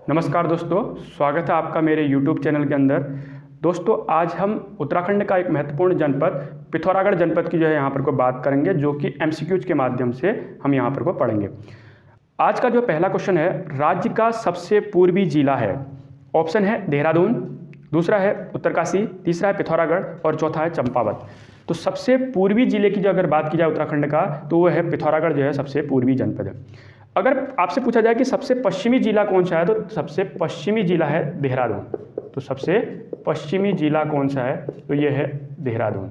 नमस्कार दोस्तों, स्वागत है आपका मेरे YouTube चैनल के अंदर। दोस्तों आज हम उत्तराखंड का एक महत्वपूर्ण जनपद पिथौरागढ़ जनपद की यहाँ पर को बात करेंगे, जो कि MCQs के माध्यम से हम यहाँ पर को पढ़ेंगे। आज का जो पहला क्वेश्चन है, राज्य का सबसे पूर्वी जिला है। ऑप्शन है देहरादून, दूसरा है उत्तरकाशी, तीसरा है पिथौरागढ़ और चौथा है चंपावत। तो सबसे पूर्वी जिले की जो अगर बात की जाए उत्तराखंड का, तो वो है पिथौरागढ़ सबसे पूर्वी जनपद है। अगर आपसे पूछा जाए कि सबसे पश्चिमी जिला कौन सा है, तो सबसे पश्चिमी जिला है देहरादून। तो सबसे पश्चिमी जिला कौन सा है, तो ये है देहरादून।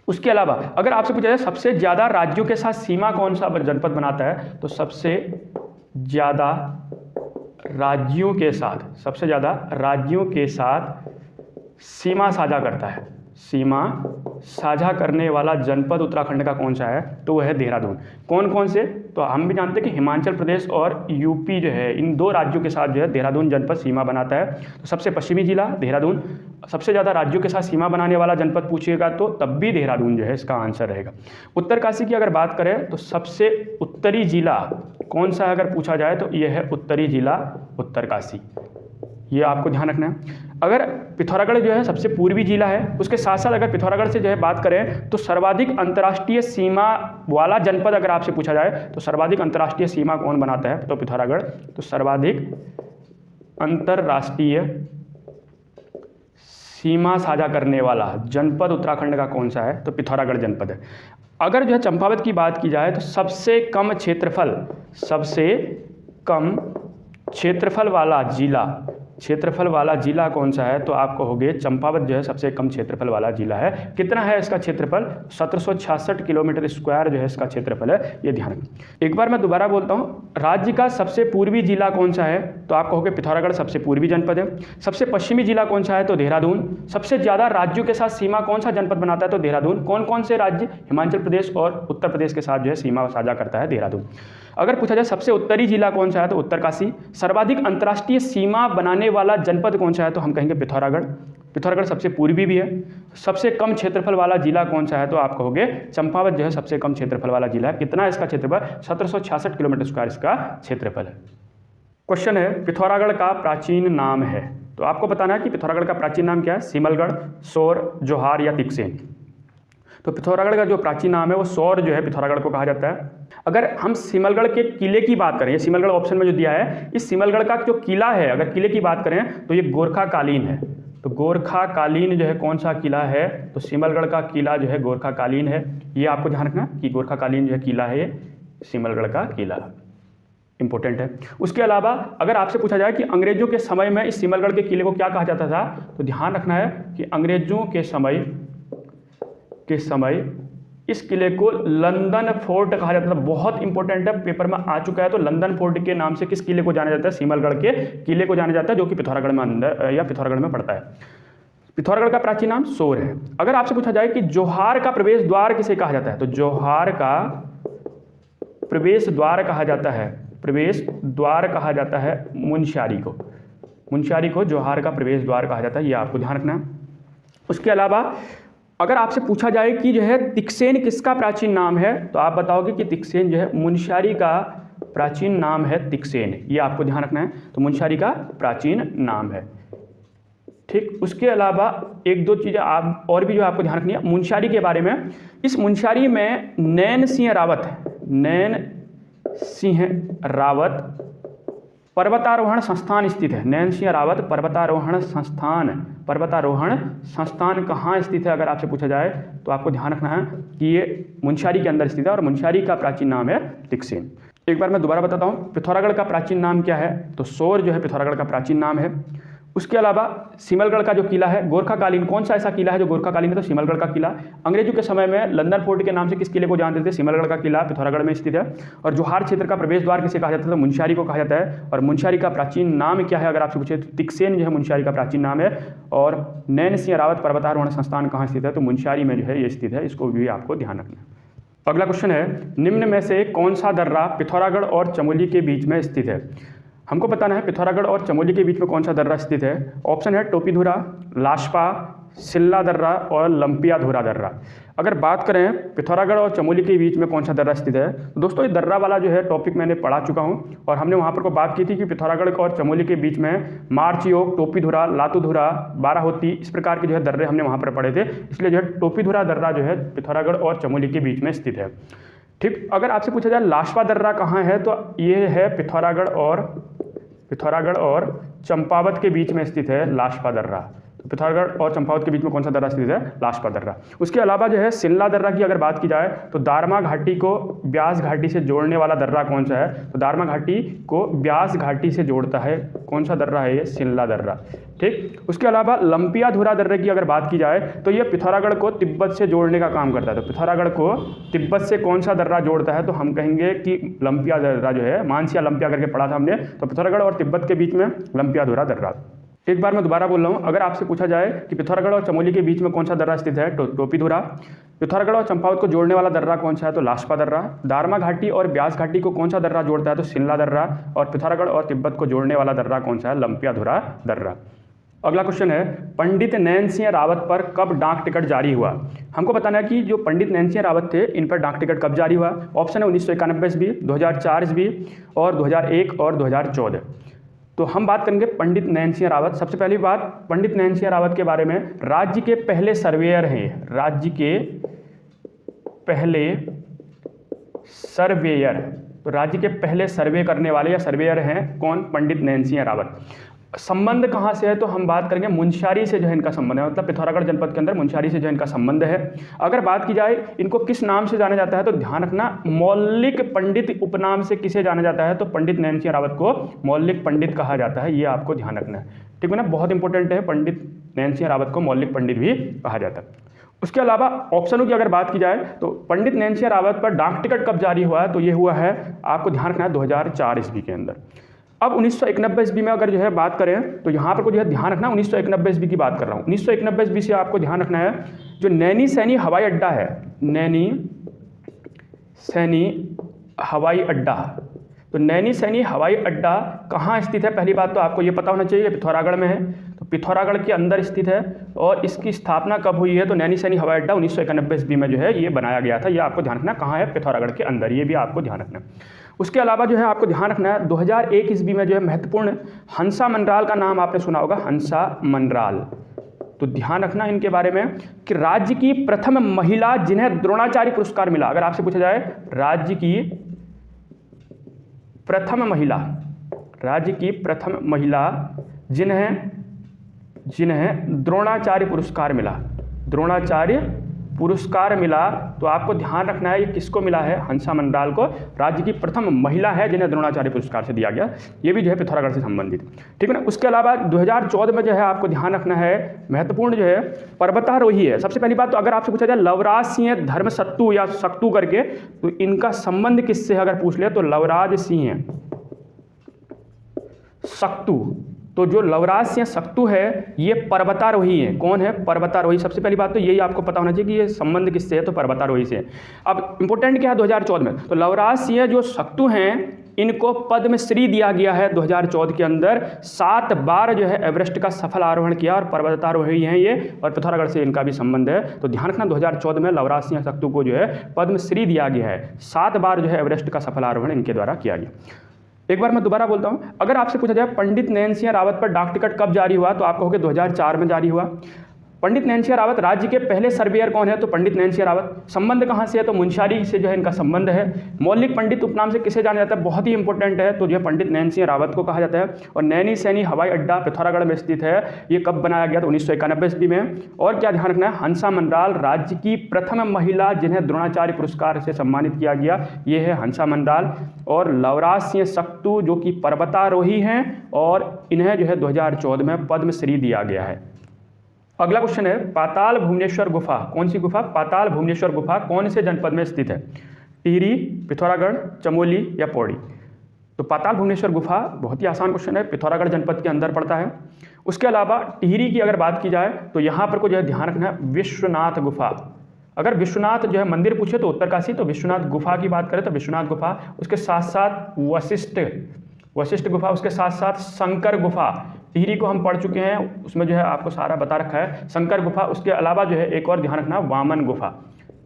उसके अलावा अगर आपसे पूछा जाए सबसे ज़्यादा राज्यों के साथ सीमा कौन सा जनपद बनाता है, तो सबसे ज़्यादा राज्यों के साथ सीमा साझा करता है, सीमा साझा करने वाला जनपद उत्तराखंड का कौन सा है, तो वह है देहरादून। कौन कौन से, तो हम भी जानते हैं कि हिमाचल प्रदेश और यूपी इन दो राज्यों के साथ देहरादून जनपद सीमा बनाता है। तो सबसे पश्चिमी जिला देहरादून, सबसे ज़्यादा राज्यों के साथ सीमा बनाने वाला जनपद पूछिएगा तो तब भी देहरादून इसका आंसर रहेगा। उत्तरकाशी की अगर बात करें तो सबसे उत्तरी जिला कौन सा है अगर पूछा जाए, तो यह है उत्तरी जिला उत्तरकाशी। ये आपको ध्यान रखना है। अगर पिथौरागढ़ सबसे पूर्वी जिला है, उसके साथ साथ अगर पिथौरागढ़ से बात करें तो सर्वाधिक अंतर्राष्ट्रीय सीमा वाला जनपद अगर आपसे पूछा जाए तो सर्वाधिक अंतर्राष्ट्रीय सीमा कौन बनाता है, तो पिथौरागढ़। तो सर्वाधिक अंतर्राष्ट्रीय सीमा साझा करने वाला जनपद उत्तराखंड का कौन सा है, तो पिथौरागढ़ जनपद है। अगर चंपावत की बात की जाए तो सबसे कम क्षेत्रफल वाला जिला कौन सा है, तो आपको हो गए चंपावत सबसे कम क्षेत्रफल वाला जिला है। कितना है इसका क्षेत्रफल, 1766 किलोमीटर स्क्वायर इसका क्षेत्रफल है, ये ध्यान रखें। एक बार मैं दोबारा बोलता हूँ, राज्य का सबसे पूर्वी जिला कौन सा है, तो आपको हो गए पिथौरागढ़ सबसे पूर्वी जनपद है। सबसे पश्चिमी जिला कौन सा है, तो देहरादून। सबसे ज़्यादा राज्यों के साथ सीमा कौन सा जनपद बनाता है, तो देहरादून। कौन कौन से राज्य, हिमाचल प्रदेश और उत्तर प्रदेश के साथ सीमा साझा करता है, देहरादून। अगर पूछा जाए सबसे उत्तरी जिला कौन सा है, तो उत्तरकाशी। सर्वाधिक अंतर्राष्ट्रीय सीमा बनाने वाला जनपद कौन सा है, तो हम कहेंगे पिथौरागढ़। पिथौरागढ़ सबसे पूर्वी भी है। सबसे कम क्षेत्रफल वाला जिला कौन सा है, तो आप कहोगे चंपावत सबसे कम क्षेत्रफल वाला जिला है। कितना है इसका क्षेत्रफल, 1766 किलोमीटर स्क्वायर इसका क्षेत्रफल है। क्वेश्चन है पिथौरागढ़ का प्राचीन नाम है, तो आपको बताना है कि पिथौरागढ़ का प्राचीन नाम क्या है, सिमलगढ़, सौर, जोहार या तिक्सेन। तो पिथौरागढ़ का जो प्राचीन नाम है वो सौर पिथौरागढ़ को कहा जाता है। अगर हम सिमलगढ़ के किले की बात करें, ये सिमलगढ़ ऑप्शन में जो दिया है, इस सिमलगढ़ का जो किला है, अगर किले की बात करें तो ये गोरखा कालीन है। तो गोरखा कालीन कौन सा किला है, तो सिमलगढ़ का किला गोरखा कालीन है। ये आपको ध्यान रखना कि गोरखा कालीन किला है, ये सिमलगढ़ का किला इंपॉर्टेंट है। उसके अलावा अगर आपसे पूछा जाए कि अंग्रेजों के समय में इस सिमलगढ़ के किले को क्या कहा जाता था, तो ध्यान रखना है कि अंग्रेजों के समय इस किले को लंदन फोर्ट कहा जाता था। बहुत इंपॉर्टेंट है, पेपर में आ चुका है। तो लंदन फोर्ट के नाम से किस किले को जाना जाता है, सिमलगढ़ के किले को जाना जाता है, जो कि पिथौरागढ़ में अंदर या पिथौरागढ़ में पड़ता है। पिथौरागढ़ का प्राचीन नाम सौर है। अगर आपसे पूछा जाए कि जोहार का प्रवेश द्वार किसे कहा जाता है, तो जोहार का प्रवेश द्वार कहा जाता है मुंशियारी को जोहार का प्रवेश द्वार कहा जाता है। ये आपको ध्यान रखना है। उसके अलावा अगर आपसे पूछा जाए कि तिक्सेन किसका प्राचीन नाम है, तो आप बताओगे कि तिक्सेन मुंशियारी का प्राचीन नाम है, तिक्सेन। ये आपको ध्यान रखना है। तो मुंशियारी का प्राचीन नाम है, ठीक। उसके अलावा एक दो चीज़ें आप और भी आपको ध्यान रखनी है मुंशियारी के बारे में। इस मुंशियारी में नैन सिंह रावत पर्वतारोहण संस्थान स्थित है। नैन सिंह रावत पर्वतारोहण संस्थान कहाँ स्थित है, अगर आपसे पूछा जाए तो आपको ध्यान रखना है कि ये मुंशियारी के अंदर स्थित है और मुंशियारी का प्राचीन नाम है तिक्सेन। एक बार मैं दोबारा बताता हूँ, पिथौरागढ़ का प्राचीन नाम क्या है, तो सौर पिथौरागढ़ का प्राचीन नाम है। उसके अलावा सिमलगढ़ का जो किला है गोरखा कालीन, कौन सा ऐसा किला है जो गोरखा कालीन है, तो सिमलगढ़ का किला। अंग्रेजों के समय में लंदन फोर्ट के नाम से किस किले को जानते थे, सिमलगढ़ का किला पिथौरागढ़ में स्थित है। और जोहार क्षेत्र का प्रवेश द्वार किसे कहा जाता है, तो मुंशियारी को कहा जाता है। और मुंशियारी का प्राचीन नाम क्या है अगर आपसे पूछे, तो तिक्सेन मुंशियारी का प्राचीन नाम है। और नैन सिंह रावत पर्वतारोहण संस्थान कहाँ स्थित है, तो मुंशियारी में ये स्थित है। इसको भी आपको ध्यान रखना है। अगला क्वेश्चन है, निम्न में से कौन सा दर्रा पिथौरागढ़ और चमोली के बीच में स्थित है। हमको बताना है पिथौरागढ़ और चमोली के बीच में कौन सा दर्रा स्थित है। ऑप्शन है टोपीधुरा, लाशपा, सिल्ला दर्रा और लंपियाधुरा दर्रा। अगर बात करें पिथौरागढ़ और चमोली के बीच में कौन सा दर्रा स्थित है, तो दोस्तों ये दर्रा वाला जो है टॉपिक मैंने पढ़ा चुका हूँ और हमने वहाँ पर को बात की थी कि पिथौरागढ़ और चमोली के बीच में मारचियोग, टोपीधुरा, लातूधुरा, बाराहोती, इस प्रकार के जो है दर्रे हमने वहाँ पर पढ़े थे। इसलिए जो है टोपीधुरा दर्रा जो है पिथौरागढ़ और चमोली के बीच में स्थित है। ठीक, अगर आपसे पूछा जाए लाशवा दर्रा कहाँ है, तो ये है पिथौरागढ़ और चंपावत के बीच में स्थित है लाशवा दर्रा। तो पिथौरागढ़ और चंपावत के बीच में कौन सा दर्रा स्थित है, लाशवा दर्रा। उसके अलावा जो है सिल्ला दर्रा की अगर बात की जाए तो दारमा घाटी को ब्यास घाटी से जोड़ने वाला दर्रा कौन सा है, तो दारमा घाटी को ब्यास घाटी से जोड़ता है कौन सा दर्रा है, ये सिल्ला दर्रा। ठीक, उसके अलावा लंपियाधुरा दर्रे की अगर बात की जाए तो ये पिथौरागढ़ को तिब्बत से जोड़ने का काम करता है। तो पिथौरागढ़ को तिब्बत से कौन सा दर्रा जोड़ता है, तो हम कहेंगे कि लंपिया दर्रा जो है, मानसिया लंपिया करके पढ़ा था हमने, तो पिथौरागढ़ और तिब्बत के बीच में लंपियाधुरा दर्रा। एक बार मैं दोबारा बोल रहा हूँ, अगर आपसे पूछा जाए कि पिथौरागढ़ और चमोली के बीच में कौन सा दर्रा स्थित है, तो टोपीधुरा। पिथौरागढ़ और चंपावत को जोड़ने वाला दर्रा कौन सा है, तो लाशवा दर्रा। दारमा घाटी और ब्यास घाटी को कौन सा दर्रा जोड़ता है, तो सिल्ला दर्रा। और पिथौरागढ़ और तिब्बत को जोड़ने वाला दर्रा कौन सा है, लंपियाधुरा दर्रा। अगला क्वेश्चन है, पंडित नैन सिंह रावत पर कब डाक टिकट जारी हुआ। हमको बताना है कि जो पंडित नैन सिंह रावत थे इन पर डाक टिकट कब जारी हुआ। ऑप्शन है 1991 ईस्वी, 2004 ईस्वी और 2001 और 2014। तो हम बात करेंगे पंडित नैन सिंह रावत। सबसे पहली बात, पंडित नैन सिंह रावत के बारे में, राज्य के पहले सर्वेयर हैं, राज्य के पहले सर्वेयर। तो राज्य के पहले सर्वे करने वाले या सर्वेयर हैं कौन, पंडित नैन सिंह रावत। संबंध कहाँ से है, तो हम बात करेंगे मुंशियारी से जो है इनका संबंध है, मतलब पिथौरागढ़ जनपद के अंदर मुंशियारी से जो इनका संबंध है। अगर बात की जाए इनको किस नाम से जाना जाता है, तो ध्यान रखना मौलिक पंडित उपनाम से किसे जाना जाता है, तो पंडित नैन सिंह रावत को मौलिक पंडित कहा जाता है, ये आपको ध्यान रखना है। ठीक है ना, बहुत इंपॉर्टेंट है, पंडित नैन सिंह रावत को मौलिक पंडित भी कहा जाता है। उसके अलावा ऑप्शनों की अगर बात की जाए तो पंडित नैन सिंह रावत पर डाक टिकट कब जारी हुआ है, तो ये हुआ है, आपको ध्यान रखना है, 2004 ईस्वी के अंदर। अब 1991 ईस्वी में अगर जो है बात करें तो यहाँ पर को जो है ध्यान रखना 1991 ईस्वी की बात कर रहा हूँ। 1991 ईस्वी से आपको ध्यान रखना है, जो नैनी सैनी हवाई अड्डा है, नैनी सैनी हवाई अड्डा, तो नैनी सैनी हवाई अड्डा कहाँ स्थित है, पहली बात तो आपको ये पता होना चाहिए, पिथौरागढ़ में है, तो पिथौरागढ़ के अंदर स्थित है। और इसकी स्थापना कब हुई है, तो नैनी सैनी हवाई अड्डा 1991 ईस्वी में जो है ये बनाया गया था। ये आपको ध्यान रखना कहाँ है, पिथौरागढ़ के अंदर, ये भी आपको ध्यान रखना। उसके अलावा जो है आपको ध्यान रखना है 2001 ईस्वी में जो है महत्वपूर्ण हंसा मनराल का नाम आपने सुना होगा, हंसा मनराल। तो ध्यान रखना इनके बारे में कि राज्य की प्रथम महिला जिन्हें द्रोणाचार्य पुरस्कार मिला। अगर आपसे पूछा जाए राज्य की प्रथम महिला, राज्य की प्रथम महिला जिन्हें द्रोणाचार्य पुरस्कार मिला, द्रोणाचार्य पुरस्कार मिला, तो आपको ध्यान रखना है ये किसको मिला है, हंसा मनराल को। राज्य की प्रथम महिला है जिन्हें द्रोणाचार्य पुरस्कार से दिया गया, ये भी जो है पिथौरागढ़ से संबंधित। ठीक है ना। उसके अलावा 2014 में जो है आपको ध्यान रखना है महत्वपूर्ण जो है पर्वतारोही है। सबसे पहली बात तो अगर आपसे पूछा जाए लवराज सिंह धर्मसत्तू या सक्तू करके, तो इनका संबंध किससे अगर पूछ ले तो लवराज सिंह सक्तू, तो जो लवराज सिंह सक्तू है ये पर्वतारोही है। कौन है, पर्वतारोही। सबसे पहली बात तो यही आपको पता होना चाहिए कि ये संबंध किससे है, तो पर्वतारोही से है। अब इंपॉर्टेंट क्या है 2014 में, तो लवराज सिंह जो सक्तू हैं इनको पद्मश्री दिया गया है 2014 के अंदर। 7 बार जो है एवरेस्ट का सफल आरोहण किया और पर्वतारोही हैं ये, और पिथौरागढ़ से इनका भी संबंध है। तो ध्यान रखना 2014 में लवराज सिंह सक्तू को जो है पद्मश्री दिया गया है। 7 बार जो है एवरेस्ट का सफल आरोहण इनके द्वारा किया गया। एक बार मैं दोबारा बोलता हूं, अगर आपसे पूछा जाए पंडित नैन सिंह रावत पर डाक टिकट कब जारी हुआ, तो आप कहोगे 2004 में जारी हुआ। पंडित नैन सिंह रावत राज्य के पहले सर्वेयर कौन है, तो पंडित नैन सिंह रावत। संबंध कहाँ से है, तो मुंशियारी से जो है इनका संबंध है। मौलिक पंडित उपनाम से किसे जाना जाता है, बहुत ही इंपॉर्टेंट है, तो जो है पंडित नैन सिंह रावत को कहा जाता है। और नैनी सैनी हवाई अड्डा पिथौरागढ़ में स्थित है। ये कब बनाया गया, तो 1991 ईस्वी में। और क्या ध्यान रखना है, हंसा मनराल राज्य की प्रथम महिला जिन्हें द्रोणाचार्य पुरस्कार से सम्मानित किया गया, ये है हंसा मनराल। और लवराज सिंह सक्तू जो कि पर्वतारोही हैं, और इन्हें जो है 2014 में पद्मश्री दिया गया है। अगला क्वेश्चन है पाताल भुवनेश्वर गुफा, कौन सी गुफा, पाताल भुवनेश्वर गुफा कौन से जनपद में स्थित है, टिहरी, पिथौरागढ़, चमोली या पौड़ी। तो पाताल भुवनेश्वर गुफा बहुत ही आसान क्वेश्चन है, पिथौरागढ़ जनपद के अंदर पड़ता है। उसके अलावा टिहरी की अगर बात की जाए तो यहाँ पर को जो है ध्यान रखना है विश्वनाथ गुफा। अगर विश्वनाथ जो है मंदिर पूछे तो उत्तरकाशी, तो विश्वनाथ गुफा की बात करें तो विश्वनाथ गुफा। उसके साथ साथ वशिष्ठ गुफा, उसके साथ साथ शंकर गुफा, टिहरी को हम पढ़ चुके हैं, उसमें जो है आपको सारा बता रखा है, शंकर गुफा। उसके अलावा जो है एक और ध्यान रखना, वामन गुफा।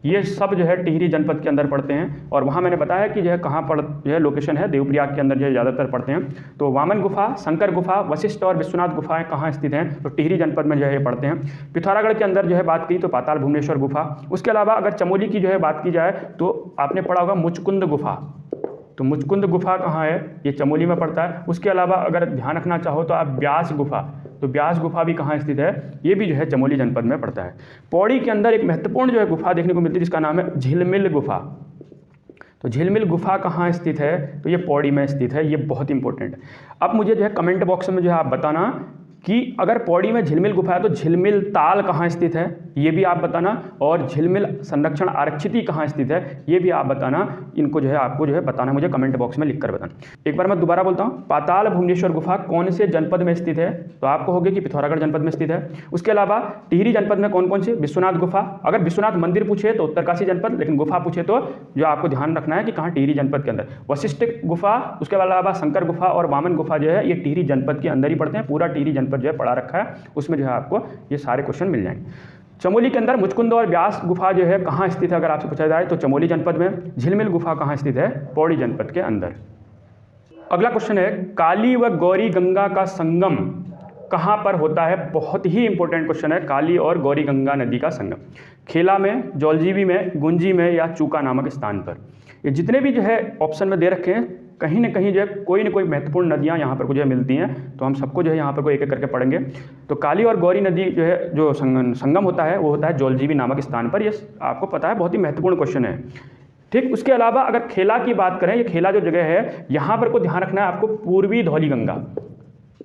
ये सब जो है टिहरी जनपद के अंदर पड़ते हैं, और वहाँ मैंने बताया कि जो है कहाँ पर जो है लोकेशन है, देवप्रयाग के अंदर जो है ज़्यादातर पड़ते हैं। तो वामन गुफा, शंकर गुफा, वशिष्ठ और विश्वनाथ गुफाएं कहाँ स्थित हैं, तो टिहरी जनपद में जो है ये पड़ते हैं। पिथौरागढ़ के अंदर जो है बात की तो पाताल भुवनेश्वर गुफा। उसके अलावा अगर चमोली की जो है बात की जाए तो आपने पढ़ा होगा मुचकुंद गुफा। तो मुचकुंद गुफा कहाँ है, ये चमोली में पड़ता है। उसके अलावा अगर ध्यान रखना चाहो तो आप ब्यास गुफा, तो ब्यास गुफा भी कहाँ स्थित है, ये भी जो है चमोली जनपद में पड़ता है। पौड़ी के अंदर एक महत्वपूर्ण जो है गुफा देखने को मिलती है जिसका नाम है झिलमिल गुफा। तो झिलमिल गुफा कहाँ स्थित है, तो ये पौड़ी में स्थित है, ये बहुत इंपॉर्टेंट है। अब मुझे जो है कमेंट बॉक्स में जो है आप बताना कि अगर पौड़ी में झिलमिल गुफा है तो झिलमिल ताल कहाँ स्थित है, ये भी आप बताना, और झिलमिल संरक्षण आरक्षिति कहाँ स्थित है, ये भी आप बताना। इनको जो है आपको जो है बताना, मुझे कमेंट बॉक्स में लिखकर बताना। एक बार मैं दोबारा बोलता हूँ, पाताल भुवनेश्वर गुफा कौन से जनपद में स्थित है, तो आपको होगी कि पिथौरागढ़ जनपद में स्थित है। उसके अलावा टिहरी जनपद में कौन कौन से, विश्वनाथ गुफा। अगर विश्वनाथ मंदिर पूछे तो उत्तरकाशी जनपद, लेकिन गुफा पूछे तो जो आपको ध्यान रखना है कि कहाँ, टिहरी जनपद के अंदर। वशिष्ठ गुफा, उसके अलावा शंकर गुफा और वामन गुफा जो है ये टिहरी जनपद के अंदर ही पड़ते हैं। पूरा टिहरी जनपद जो है पढ़ा रखा है, उसमें जो है आपको ये सारे क्वेश्चन मिल जाएंगे। चमोली के अंदर मुचकुंद और ब्यास गुफा जो है कहाँ स्थित है, अगर आपसे पूछा जाए तो चमोली जनपद में। झिलमिल गुफा कहाँ स्थित है, पौड़ी जनपद के अंदर। अगला क्वेश्चन है, काली व गौरी गंगा का संगम कहाँ पर होता है। बहुत ही इंपॉर्टेंट क्वेश्चन है, काली और गौरी गंगा नदी का संगम। खेला में, जौलजीबी में, गुंजी में या चूका नामक स्थान पर। ये जितने भी जो है ऑप्शन में दे रखे हैं, कहीं ना कहीं जो है कोई ना कोई महत्वपूर्ण नदियाँ यहाँ पर जो है मिलती हैं, तो हम सबको जो है यहाँ पर कोई एक एक करके पढ़ेंगे। तो काली और गौरी नदी जो है जो संगम होता है वो होता है जौलजीबी नामक स्थान पर। ये आपको पता है, बहुत ही महत्वपूर्ण क्वेश्चन है। ठीक, उसके अलावा अगर खेला की बात करें, ये खेला जो जगह है यहाँ पर को ध्यान रखना है आपको, पूर्वी धौलीगंगा।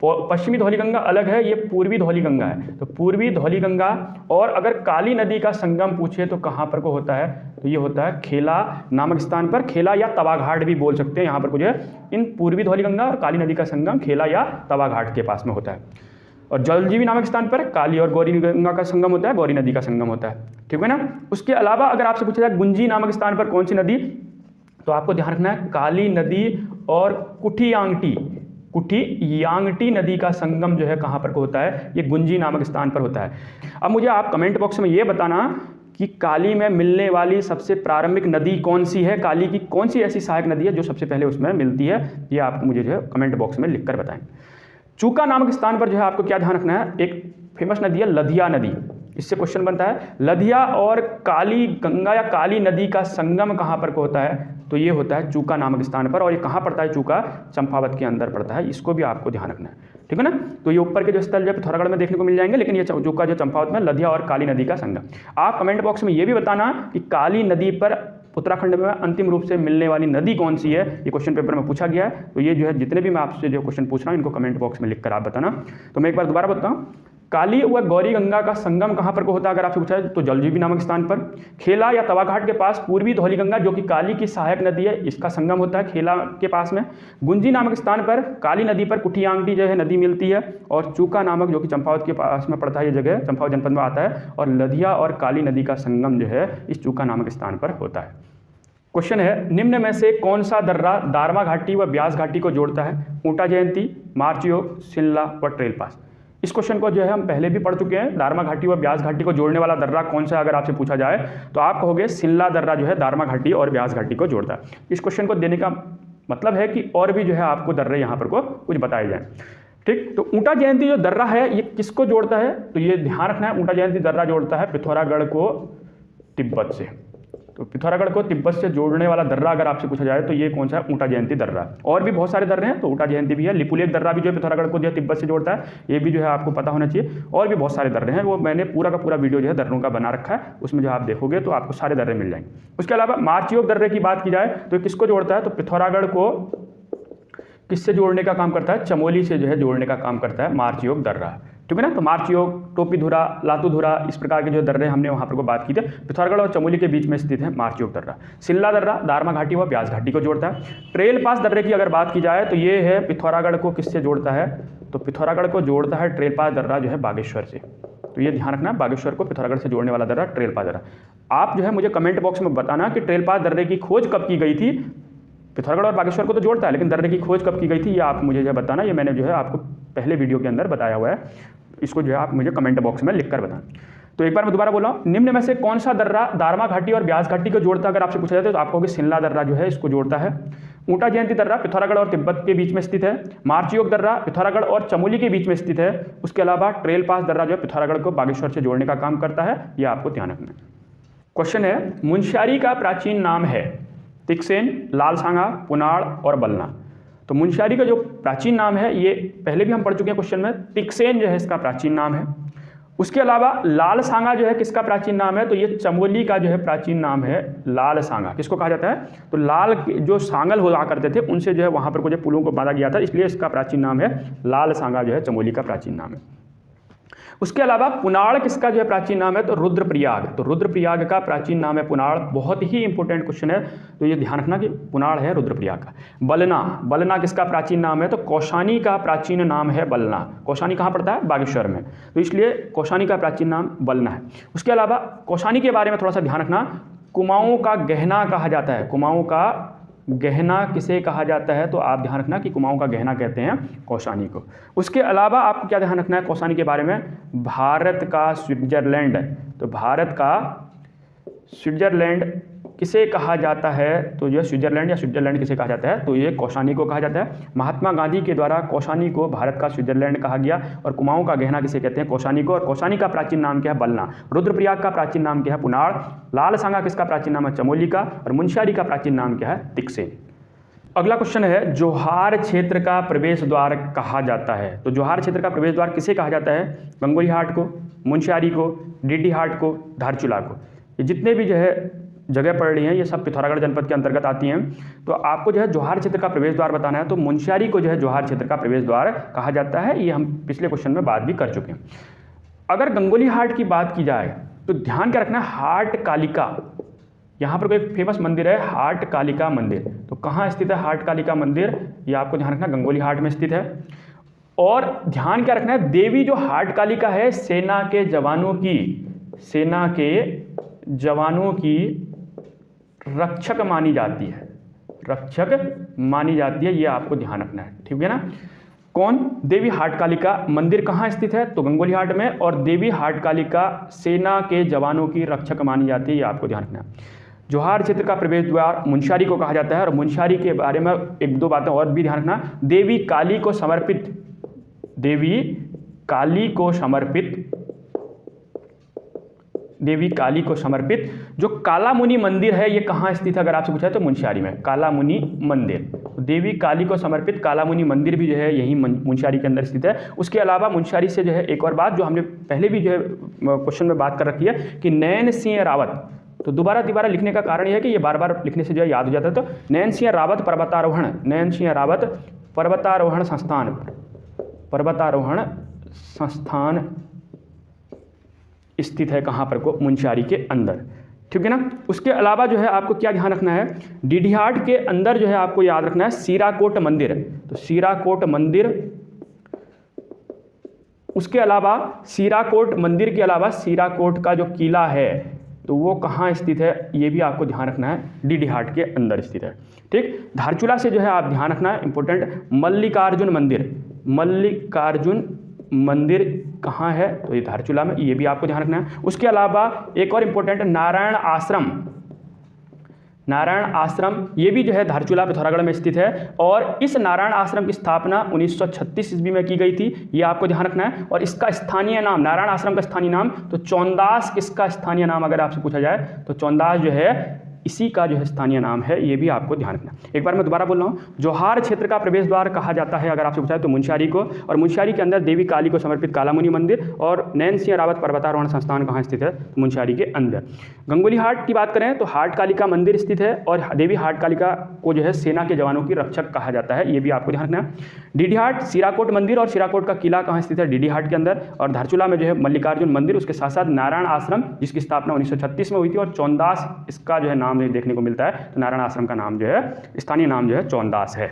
पश्चिमी धौलीगंगा अलग है, ये पूर्वी धौलीगंगा है। तो पूर्वी धौलीगंगा, और अगर काली नदी का संगम पूछे तो कहाँ पर को होता है, तो ये होता है खेला नामक स्थान पर। खेला या तवाघाट भी बोल सकते हैं यहाँ पर कुछ है। इन पूर्वी धौलीगंगा और काली नदी का संगम खेला या तवाघाट के पास में होता है। और जौलजीबी नामक स्थान पर काली और गौरी गंगा का संगम होता है, गौरी नदी का संगम होता है। ठीक है ना। उसके अलावा अगर आपसे पूछा जाए गुंजी नामक स्थान पर कौन सी नदी, तो आपको ध्यान रखना है काली नदी और कुठियांगटी नदी का संगम जो है कहाँ पर को होता है, ये गुंजी नामक स्थान पर होता है। अब मुझे आप कमेंट बॉक्स में ये बताना कि काली में मिलने वाली सबसे प्रारंभिक नदी कौन सी है, काली की कौन सी ऐसी सहायक नदी है जो सबसे पहले उसमें मिलती है, ये आप मुझे जो है कमेंट बॉक्स में लिखकर बताएं। चूका नामक स्थान पर जो है आपको क्या ध्यान रखना है, एक फेमस नदी है लधिया नदी। इससे क्वेश्चन बनता है, लधिया और काली गंगा या काली नदी का संगम कहाँ पर को होता है, तो ये होता है चूका नामक स्थान पर। और ये कहाँ पड़ता है, चूका चंपावत के अंदर पड़ता है, इसको भी आपको ध्यान रखना है। ठीक है ना। तो ये ऊपर के जो स्थल जो पिथौरागढ़ में देखने को मिल जाएंगे, लेकिन ये चूका जो चंपावत में, लधिया और काली नदी का संगम। आप कमेंट बॉक्स में ये भी बताना कि काली नदी पर उत्तराखंड में अंतिम रूप से मिलने वाली नदी कौन सी है, ये क्वेश्चन पेपर में पूछा गया है। तो ये जो है जितने भी मैं आपसे जो क्वेश्चन पूछ रहा हूँ इनको कमेंट बॉक्स में लिखकर आप बताना। तो मैं एक बार दोबारा बताऊँ, काली व गौरी गंगा का संगम कहाँ पर को होता है, अगर आपसे पूछा है तो जौलजीबी नामक स्थान पर। खेला या तवाघाट के पास पूर्वी धौलीगंगा जो कि काली की सहायक नदी है, इसका संगम होता है खेला के पास में। गुंजी नामक स्थान पर काली नदी पर कुठियांगटी जो है नदी मिलती है। और चूका नामक जो कि चंपावत के पास में पड़ता है, ये जगह चंपावत जनपद में आता है। और लधिया और काली नदी का संगम जो है इस चूका नामक स्थान पर होता है। क्वेश्चन है, निम्न में से कौन सा दर्रा दारमा घाटी व ब्यास घाटी को जोड़ता है, ऊंटा जयंती, मार्च योग, शिमला व ट्रेल पास। इस क्वेश्चन को जो है हम पहले भी पढ़ चुके हैं। दारमा घाटी व ब्यास घाटी को जोड़ने वाला दर्रा कौन सा, अगर आपसे पूछा जाए तो आप कहोगे शिमला दर्रा जो है दारमा घाटी और ब्यास घाटी को जोड़ता है। इस क्वेश्चन को देने का मतलब है कि और भी जो है आपको दर्रे यहाँ पर को कुछ बताए जाए। ठीक, तो ऊंटा जयंती जो दर्रा है ये किसको जोड़ता है, तो ये ध्यान रखना है, ऊंटा जयंती दर्रा जोड़ता है पिथौरागढ़ को तिब्बत से। तो पिथौरागढ़ को तिब्बत से जोड़ने वाला दर्रा अगर आपसे पूछा जाए तो ये कौन सा है, ऊंटा जयंती दर्रा। और भी बहुत सारे दर्रे हैं, तो ऊंटा जयंती भी है। लिपुलेख दर्रा भी जो है पिथौरागढ़ को जो है तिब्बत से जोड़ता है, ये भी जो है आपको पता होना चाहिए। और भी बहुत सारे दर्रे हैं, वो मैंने पूरा का पूरा वीडियो जो है दर्रों का बना रखा है, उसमें जो आप देखोगे तो आपको सारे दर्रे मिल जाएंगे। उसके अलावा मार्चयोग दर्रे की बात की जाए तो किसको जोड़ता है, तो पिथौरागढ़ को किससे जोड़ने का काम करता है, चमोली से जो है जोड़ने का काम करता है मार्चयोग दर्रा। ठीक है ना। तो मार्चयोग, टोपीधुरा, लातूधुरा, इस प्रकार के जो दर्रे हमने वहाँ पर को बात की थी, पिथौरागढ़ और चमोली के बीच में स्थित है मार्चयोग दर्रा। शिमला दर्रा दारमा घाटी व ब्यास घाटी को जोड़ता है। ट्रेल पास दर्रे की अगर बात की जाए तो ये है पिथौरागढ़ को किससे जोड़ता है, तो पिथौरागढ़ को जोड़ता है ट्रेल पास दर्रा जो है बागेश्वर से। तो ये ध्यान रखना, बागेश्वर को पिथौरागढ़ से जोड़ने वाला दर्रा ट्रेल पास दर्रा। आप जो है मुझे कमेंट बॉक्स में बताना कि ट्रेल पास दर्रे की खोज कब की गई थी, पिथौरागढ़ और बागेश्वर को तो जोड़ता है, लेकिन दर्रे की खोज कब की गई थी ये आप मुझे जो बताना, ये मैंने जो है आपको पहले वीडियो के अंदर बताया हुआ है, इसको जो है आप मुझे कमेंट बॉक्स में लिख कर बताएं। तो एक बार मैं दोबारा बोल रहा हूँ, निम्न में से कौन सा दर्रा दारमा घाटी और ब्यास घाटी को जोड़ता है अगर आपसे पूछा जाता है तो आप कहोगे शिमला दर्रा जो है इसको जोड़ता है। ऊंटा जयंती दर्रा पिथौरागढ़ और तिब्बत के बीच में स्थित है। मार्चयोग दर्रा पिथौरागढ़ और चमोली के बीच में स्थित है। उसके अलावा ट्रेल पास दर्रा जो है पिथौरागढ़ को बागेश्वर से जोड़ने का काम करता है, यह आपको ध्यान रखना है। क्वेश्चन है, मुंशियारी का प्राचीन नाम है तिकसेन, लालसांगा, पुनाड़ और बलना। तो मुंशियारी का जो प्राचीन नाम है ये पहले भी हम पढ़ चुके हैं क्वेश्चन में, तिकसेन जो है इसका प्राचीन नाम है। उसके अलावा लालसांगा जो है किसका प्राचीन नाम है, तो ये चमोली का जो है प्राचीन नाम है लालसांगा। किसको कहा जाता है, तो लाल जो सांगल हुआ करते थे उनसे जो है वहाँ पर कुछ पुलों को बांधा गया था, इसलिए इसका प्राचीन नाम है लालसांगा, जो है चमोली का प्राचीन नाम है। उसके अलावा पुनाड़ किसका जो है प्राचीन नाम है, तो रुद्रप्रयाग। तो रुद्रप्रयाग का प्राचीन नाम है पुनाड़। बहुत ही इंपॉर्टेंट क्वेश्चन है, तो ये ध्यान रखना कि पुनाड़ है रुद्रप्रयाग का। बलना, बलना किसका प्राचीन नाम है, तो कौशानी का प्राचीन नाम है बलना। कौशानी कहाँ पड़ता है, बागेश्वर में, तो इसलिए कौशानी का प्राचीन नाम बलना है। उसके अलावा कौशानी के बारे में थोड़ा सा ध्यान रखना, कुमाऊं का गहना कहा जाता है। कुमाऊं का गहना किसे कहा जाता है, तो आप ध्यान रखना कि कुमाऊं का गहना कहते हैं कौशानी को। उसके अलावा आपको क्या ध्यान रखना है कौशानी के बारे में, भारत का स्विट्जरलैंड। तो भारत का स्विट्जरलैंड किसे कहा जाता है, तो यह स्विट्जरलैंड या स्विट्जरलैंड किसे कहा जाता है, तो ये कौशानी को कहा जाता है। महात्मा गांधी के द्वारा कौशानी को भारत का स्विट्जरलैंड कहा गया। और कुमाऊं का गहना किसे कहते हैं, कौशानी को। और कौशानी का प्राचीन नाम क्या है, बलना। रुद्रप्रयाग का प्राचीन नाम क्या है, पुनाड़। लालसांगा किसका प्राचीन नाम है, चमोली का। और मुंशियारी का प्राचीन नाम क्या है, तिकसेन। अगला क्वेश्चन है, जोहार क्षेत्र का प्रवेश द्वार कहा जाता है। तो जोहार क्षेत्र का प्रवेश द्वार किसे कहा जाता है, गंगोली हाट को, मुंशियारी को, डीडी हाट को, धारचूला को। ये जितने भी जो है जगह पड़ रही हैं ये सब पिथौरागढ़ जनपद के अंतर्गत आती हैं। तो आपको जो है जोहार क्षेत्र का प्रवेश द्वार बताना है, तो मुंशियारी को जो है जोहार क्षेत्र का प्रवेश द्वार कहा जाता है। ये हम पिछले क्वेश्चन में बात भी कर चुके हैं। अगर गंगोली हाट की बात की जाए तो ध्यान क्या रखना है, हाट कालिका, यहाँ पर कोई फेमस मंदिर है हाट कालिका मंदिर। तो कहाँ स्थित है हाट कालिका मंदिर, ये आपको ध्यान रखना गंगोली हाट में स्थित है। और ध्यान क्या रखना है, देवी जो हाट कालिका है सेना के जवानों की रक्षक मानी जाती है, रक्षक मानी जाती है, ये आपको ध्यान रखना है, ठीक है ना। कौन, देवी हाट कालिका मंदिर कहाँ स्थित है, तो गंगोली हाट में। और देवी हाट कालिका सेना के जवानों की रक्षक मानी जाती है, ये आपको ध्यान रखना है। जोहार क्षेत्र का प्रवेश द्वार मुंशियारी को कहा जाता है। और मुंशियारी के बारे में एक दो बातें और भी ध्यान रखना, देवी काली को समर्पित, देवी काली को समर्पित जो काला मुनि मंदिर है ये कहाँ स्थित है अगर आपसे पूछा है तो मुंशियारी में, काला मुनि मंदिर। देवी काली को समर्पित काला मुनि मंदिर भी जो है यही मुंशियारी के अंदर स्थित है। उसके अलावा मुंशियारी से जो है एक और बात जो हमने पहले भी जो है क्वेश्चन में बात कर रखी है कि नैन सिंह रावत, तो दोबारा लिखने का कारण यह है कि ये बार बार लिखने से जो है याद हो जाता है। तो नैन सिंह रावत पर्वतारोहण संस्थान स्थित है कहाँ पर को, मुंशियारी के अंदर, ठीक है ना। उसके अलावा जो है आपको क्या ध्यान रखना है, डीडी हाट के अंदर जो है आपको याद रखना है सीराकोट मंदिर। तो सीराकोट मंदिर, उसके अलावा सीराकोट मंदिर के अलावा सीराकोट का जो किला है तो वो कहाँ स्थित है, ये भी आपको ध्यान रखना है, डीडी हाट के अंदर स्थित है, ठीक। धारचूला से जो है आप ध्यान रखना है इंपॉर्टेंट, मल्लिकार्जुन मंदिर कहाँ है, तो ये धारचूला में, ये भी आपको ध्यान रखना है। उसके अलावा एक और इंपॉर्टेंट नारायण आश्रम, ये भी जो है धारचूला पिथौरागढ़ में स्थित है। और इस नारायण आश्रम की स्थापना 1936 ईस्वी में की गई थी, ये आपको ध्यान रखना है। और इसका स्थानीय नाम, नारायण आश्रम का स्थानीय नाम, तो चौंदास किसका स्थानीय नाम अगर आपसे पूछा जाए तो चौंदास जो है इसी का जो है स्थानीय नाम है, ये भी आपको ध्यान रखना। एक बार मैं दोबारा बोल रहा हूँ, जोहार क्षेत्र का प्रवेश द्वार कहा जाता है अगर आपसे पूछा है तो मुंशियारी को। और मुंशियारी के अंदर देवी काली को समर्पित काला मुनि मंदिर। और नैन सिंह रावत पर्वतारोहण संस्थान कहाँ स्थित है, मुंशियारी के अंदर। गंगोली हाट की बात करें तो हाट कालिका मंदिर स्थित है। और देवी हाट कालिका को जो है सेना के जवानों की रक्षक कहा जाता है, ये भी आपको ध्यान रखना है। डीडी हाट सीराकोट मंदिर और सीराकोट का किला कहाँ स्थित है, डीडी हाट के अंदर। और धारचूला में जो है मल्लिकार्जुन मंदिर, उसके साथ साथ नारायण आश्रम जिसकी स्थापना 1936 में हुई थी। और चौंदास इसका जो है नाम देखने को मिलता है, तो नारायण आश्रम का नाम जो है स्थानीय नाम जो है चौंदास है।